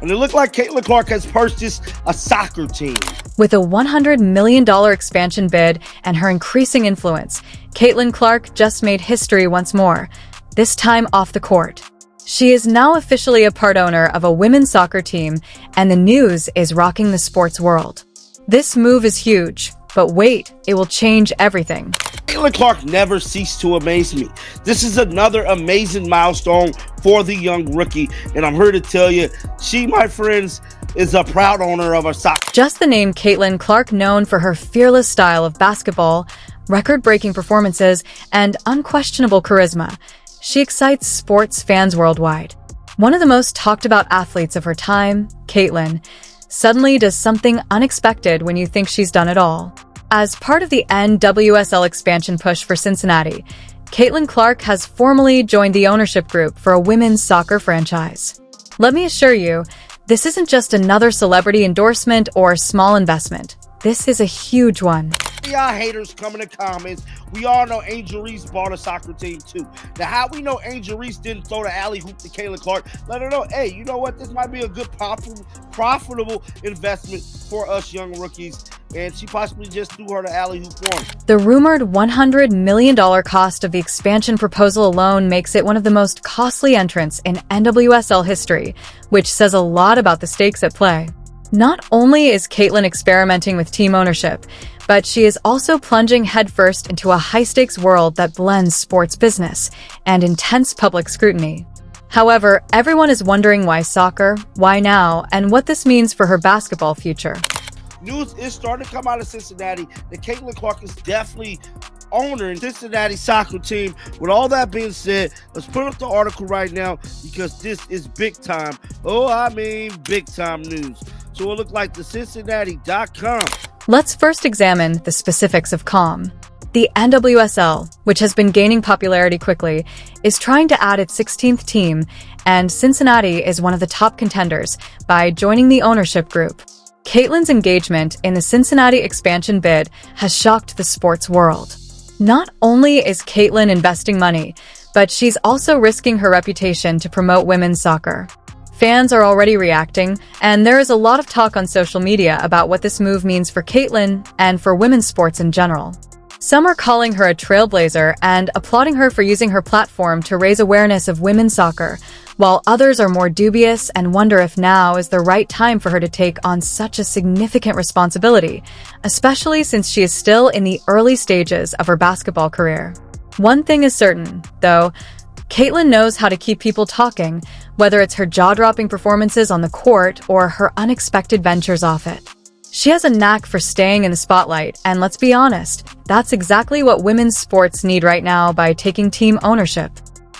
And it looked like CaitlinClark has purchased a soccer team. With a $100 million expansion bid and her increasing influence, CaitlinClark just made history once more, this time off the court. She is now officially a part owner of a women's soccer team, and the news is rocking the sports world. This move is huge, but wait, it will change everything. CaitlinClark never ceased to amaze me. This is another amazing milestone for the young rookie, and I'm here to tell you, she, my friends, is a proud owner of a soccer. Just the name CaitlinClark, known for her fearless style of basketball, record-breaking performances, and unquestionable charisma, she excites sports fans worldwide. One of the most talked about athletes of her time, Caitlin, suddenly does something unexpected when you think she's done it all. As part of the NWSL expansion push for Cincinnati, CaitlinClark has formally joined the ownership group for a women's soccer franchise. Let me assure you, this isn't just another celebrity endorsement or small investment. This is a huge one. Y'all haters come in the comments. We all know Angel Reese bought a soccer team too. Now, how we know Angel Reese didn't throw the alley hoop to CaitlinClark? Let her know, hey, you know what? This might be a good profitable investment for us young rookies. And she possibly just threw her the alley hoop one. The rumored $100 million cost of the expansion proposal alone makes it one of the most costly entrants in NWSL history, which says a lot about the stakes at play. Not only is Caitlin experimenting with team ownership, but she is also plunging headfirst into a high-stakes world that blends sports business and intense public scrutiny. However, everyone is wondering why soccer, why now, and what this means for her basketball future. News is starting to come out of Cincinnati that CaitlinClark is definitely owner in Cincinnati soccer team. With all that being said, let's put up the article right now because this is big time. Big time news. So it looked like the Cincinnati.com. Let's first examine the specifics of COM. The NWSL, which has been gaining popularity quickly, is trying to add its 16th team, and Cincinnati is one of the top contenders by joining the ownership group. Caitlin's engagement in the Cincinnati expansion bid has shocked the sports world. Not only is Caitlin investing money, but she's also risking her reputation to promote women's soccer. Fans are already reacting, and there is a lot of talk on social media about what this move means for Caitlin and for women's sports in general. Some are calling her a trailblazer and applauding her for using her platform to raise awareness of women's soccer, while others are more dubious and wonder if now is the right time for her to take on such a significant responsibility, especially since she is still in the early stages of her basketball career. One thing is certain, though, Caitlin knows how to keep people talking, whether it's her jaw-dropping performances on the court or her unexpected ventures off it. She has a knack for staying in the spotlight, and let's be honest, that's exactly what women's sports need right now by taking team ownership.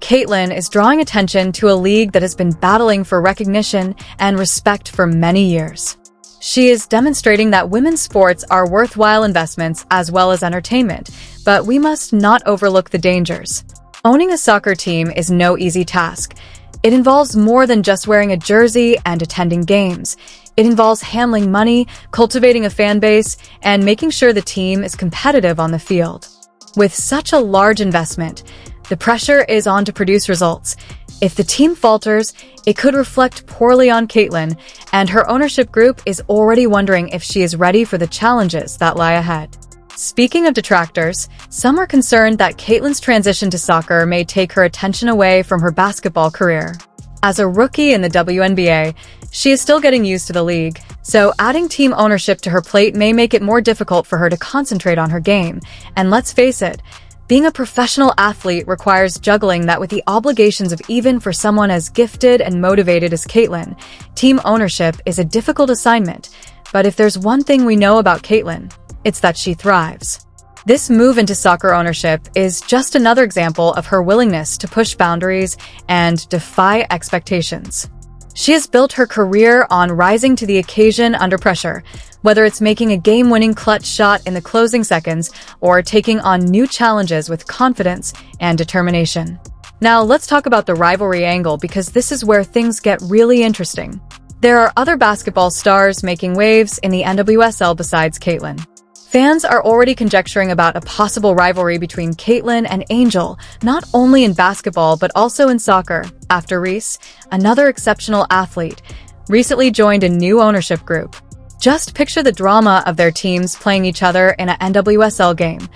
Caitlin is drawing attention to a league that has been battling for recognition and respect for many years. She is demonstrating that women's sports are worthwhile investments as well as entertainment, but we must not overlook the dangers. Owning a soccer team is no easy task. It involves more than just wearing a jersey and attending games. It involves handling money, cultivating a fan base, and making sure the team is competitive on the field. With such a large investment, the pressure is on to produce results. If the team falters, it could reflect poorly on Caitlin, and her ownership group is already wondering if she is ready for the challenges that lie ahead. Speaking of detractors, some are concerned that Caitlin's transition to soccer may take her attention away from her basketball career. As a rookie in the WNBA, she is still getting used to the league, so adding team ownership to her plate may make it more difficult for her to concentrate on her game. And let's face it, being a professional athlete requires juggling that with the obligations of even for someone as gifted and motivated as Caitlin. Team ownership is a difficult assignment, but if there's one thing we know about Caitlin, it's that she thrives. This move into soccer ownership is just another example of her willingness to push boundaries and defy expectations. She has built her career on rising to the occasion under pressure, whether it's making a game-winning clutch shot in the closing seconds or taking on new challenges with confidence and determination. Now let's talk about the rivalry angle because this is where things get really interesting. There are other basketball stars making waves in the NWSL besides Caitlin. Fans are already conjecturing about a possible rivalry between Caitlin and Angel, not only in basketball but also in soccer, after Reese, another exceptional athlete, recently joined a new ownership group. Just picture the drama of their teams playing each other in an NWSL game.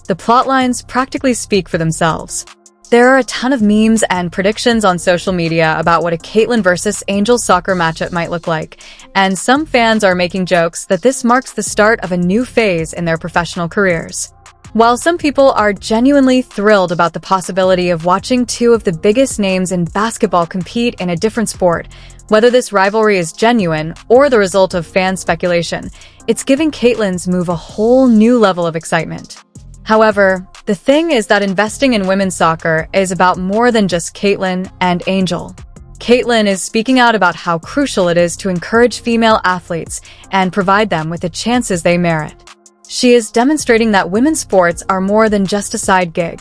The plotlines practically speak for themselves. There are a ton of memes and predictions on social media about what a Caitlin versus Angel soccer matchup might look like, and some fans are making jokes that this marks the start of a new phase in their professional careers. While some people are genuinely thrilled about the possibility of watching two of the biggest names in basketball compete in a different sport, whether this rivalry is genuine or the result of fan speculation, it's giving Caitlin's move a whole new level of excitement. However, the thing is that investing in women's soccer is about more than just Caitlin and Angel. Caitlin is speaking out about how crucial it is to encourage female athletes and provide them with the chances they merit. She is demonstrating that women's sports are more than just a side gig.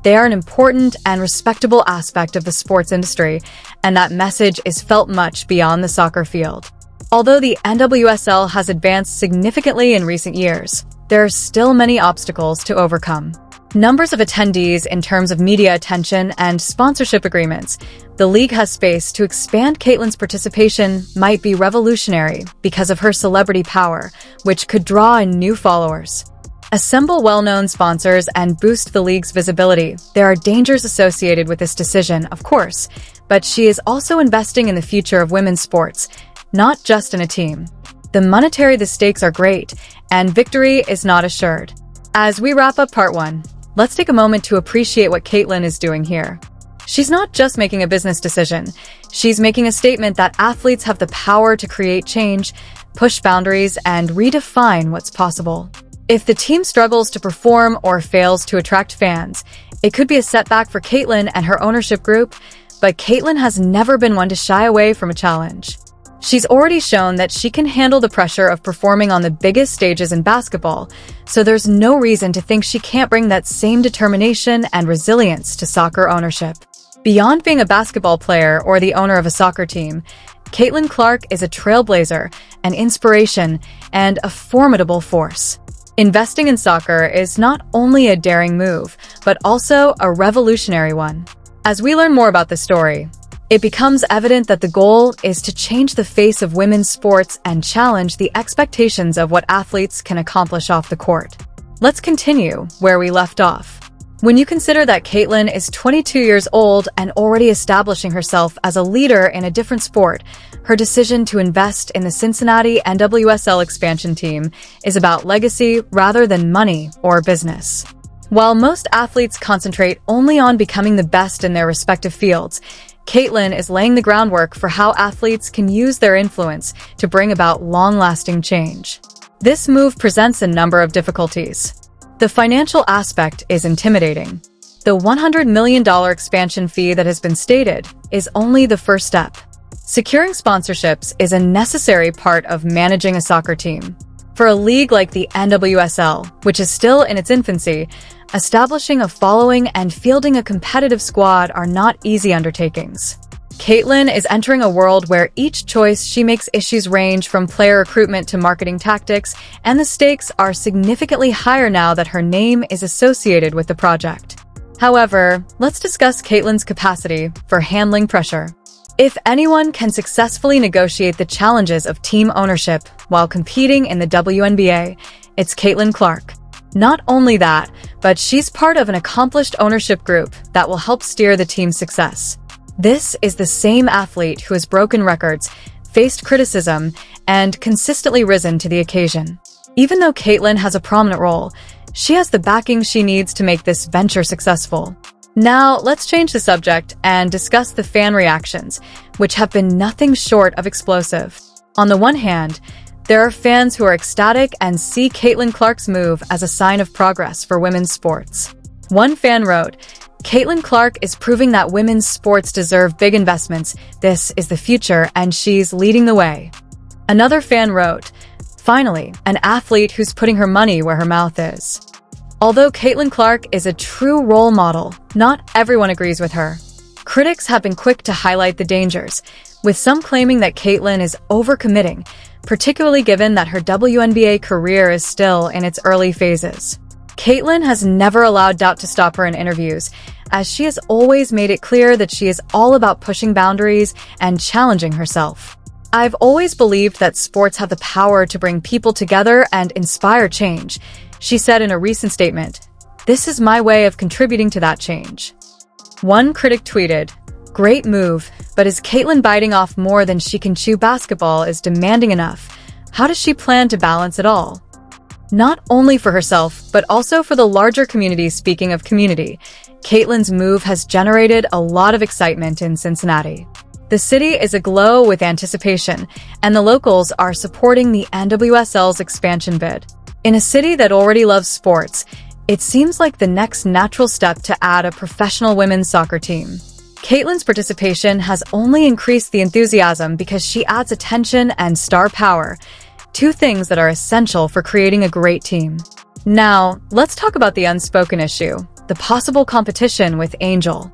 They are an important and respectable aspect of the sports industry, and that message is felt much beyond the soccer field. Although the NWSL has advanced significantly in recent years, there are still many obstacles to overcome. Numbers of attendees in terms of media attention and sponsorship agreements the league has faced to expand Caitlin's participation might be revolutionary because of her celebrity power, which could draw in new followers. Assemble well-known sponsors and boost the league's visibility. There are dangers associated with this decision, of course, but she is also investing in the future of women's sports, not just in a team. The stakes are great, and victory is not assured. As we wrap up part 1, let's take a moment to appreciate what Caitlin is doing here. She's not just making a business decision. She's making a statement that athletes have the power to create change, push boundaries, and redefine what's possible. If the team struggles to perform or fails to attract fans, it could be a setback for Caitlin and her ownership group, but Caitlin has never been one to shy away from a challenge. She's already shown that she can handle the pressure of performing on the biggest stages in basketball, so there's no reason to think she can't bring that same determination and resilience to soccer ownership. Beyond being a basketball player or the owner of a soccer team, CaitlinClark is a trailblazer, an inspiration, and a formidable force. Investing in soccer is not only a daring move, but also a revolutionary one. As we learn more about the story, it becomes evident that the goal is to change the face of women's sports and challenge the expectations of what athletes can accomplish off the court. Let's continue where we left off. When you consider that Caitlin is 22 years old and already establishing herself as a leader in a different sport, her decision to invest in the Cincinnati NWSL expansion team is about legacy rather than money or business. While most athletes concentrate only on becoming the best in their respective fields, Caitlin is laying the groundwork for how athletes can use their influence to bring about long-lasting change. This move presents a number of difficulties. The financial aspect is intimidating. The $100 million expansion fee that has been stated is only the first step. Securing sponsorships is a necessary part of managing a soccer team. For a league like the NWSL, which is still in its infancy, establishing a following and fielding a competitive squad are not easy undertakings. Caitlin is entering a world where each choice she makes issues range from player recruitment to marketing tactics, and the stakes are significantly higher now that her name is associated with the project. However, let's discuss Caitlin's capacity for handling pressure. If anyone can successfully negotiate the challenges of team ownership while competing in the WNBA, it's CaitlinClark. Not only that, but she's part of an accomplished ownership group that will help steer the team's success. This is the same athlete who has broken records, faced criticism, and consistently risen to the occasion. Even though Caitlin has a prominent role, she has the backing she needs to make this venture successful. Now, let's change the subject and discuss the fan reactions, which have been nothing short of explosive. On the one hand, there are fans who are ecstatic and see CaitlinClark's move as a sign of progress for women's sports. One fan wrote, "CaitlinClark is proving that women's sports deserve big investments. This is the future, and she's leading the way." Another fan wrote, "Finally, an athlete who's putting her money where her mouth is." Although CaitlinClark is a true role model, not everyone agrees with her. Critics have been quick to highlight the dangers, with some claiming that Caitlin is overcommitting, particularly given that her WNBA career is still in its early phases. Caitlin has never allowed doubt to stop her in interviews, as she has always made it clear that she is all about pushing boundaries and challenging herself. I've always believed that sports have the power to bring people together and inspire change, she said in a recent statement. This is my way of contributing to that change. One critic tweeted, "Great move, but is Caitlin biting off more than she can chew? Basketball is demanding enough. How does she plan to balance it all?" Not only for herself, but also for the larger community. Speaking of community, Caitlin's move has generated a lot of excitement in Cincinnati. The city is aglow with anticipation, and the locals are supporting the NWSL's expansion bid. In a city that already loves sports, it seems like the next natural step to add a professional women's soccer team. Caitlin's participation has only increased the enthusiasm because she adds attention and star power, two things that are essential for creating a great team. Now, let's talk about the unspoken issue, the possible competition with Angel.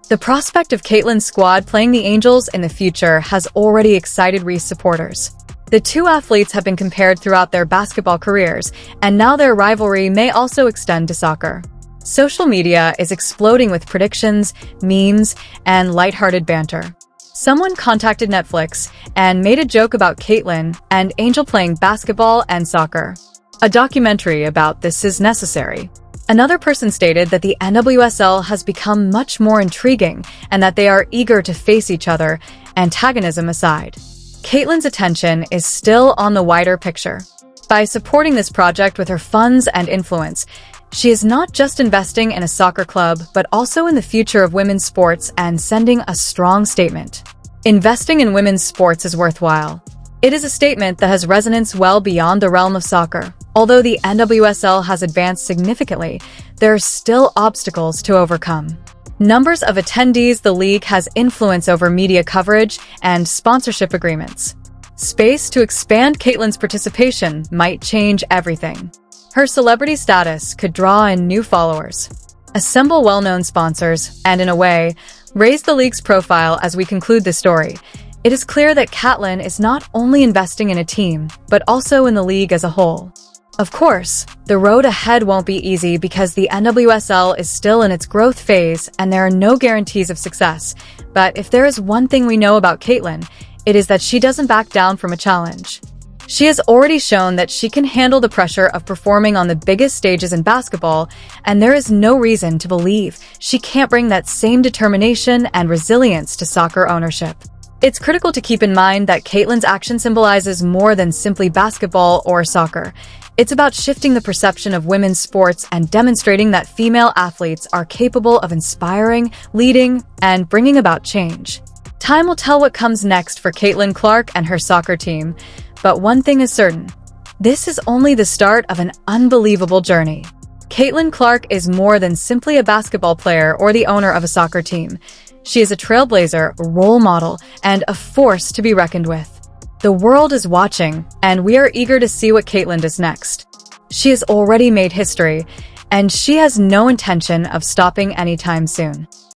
The prospect of Caitlin's squad playing the Angels in the future has already excited Reese supporters. The two athletes have been compared throughout their basketball careers, and now their rivalry may also extend to soccer. Social media is exploding with predictions, memes, and lighthearted banter. Someone contacted Netflix and made a joke about Caitlin and Angel playing basketball and soccer. A documentary about this is necessary. Another person stated that the NWSL has become much more intriguing and that they are eager to face each other, antagonism aside. Caitlin's attention is still on the wider picture. By supporting this project with her funds and influence, she is not just investing in a soccer club, but also in the future of women's sports and sending a strong statement. Investing in women's sports is worthwhile. It is a statement that has resonance well beyond the realm of soccer. Although the NWSL has advanced significantly, there are still obstacles to overcome. Numbers of attendees. The league has influence over media coverage and sponsorship agreements. Space to expand. Caitlin's participation might change everything. Her celebrity status could draw in new followers, assemble well-known sponsors, and in a way, raise the league's profile. As we conclude this story, it is clear that Caitlin is not only investing in a team, but also in the league as a whole. Of course, the road ahead won't be easy because the NWSL is still in its growth phase and there are no guarantees of success. But if there is one thing we know about Caitlin, it is that she doesn't back down from a challenge. She has already shown that she can handle the pressure of performing on the biggest stages in basketball, and there is no reason to believe she can't bring that same determination and resilience to soccer ownership. It's critical to keep in mind that Caitlin's action symbolizes more than simply basketball or soccer. It's about shifting the perception of women's sports and demonstrating that female athletes are capable of inspiring, leading, and bringing about change. Time will tell what comes next for CaitlinClark and her soccer team, but one thing is certain. This is only the start of an unbelievable journey. CaitlinClark is more than simply a basketball player or the owner of a soccer team. She is a trailblazer, role model, and a force to be reckoned with. The world is watching, and we are eager to see what Caitlin does next. She has already made history, and she has no intention of stopping anytime soon.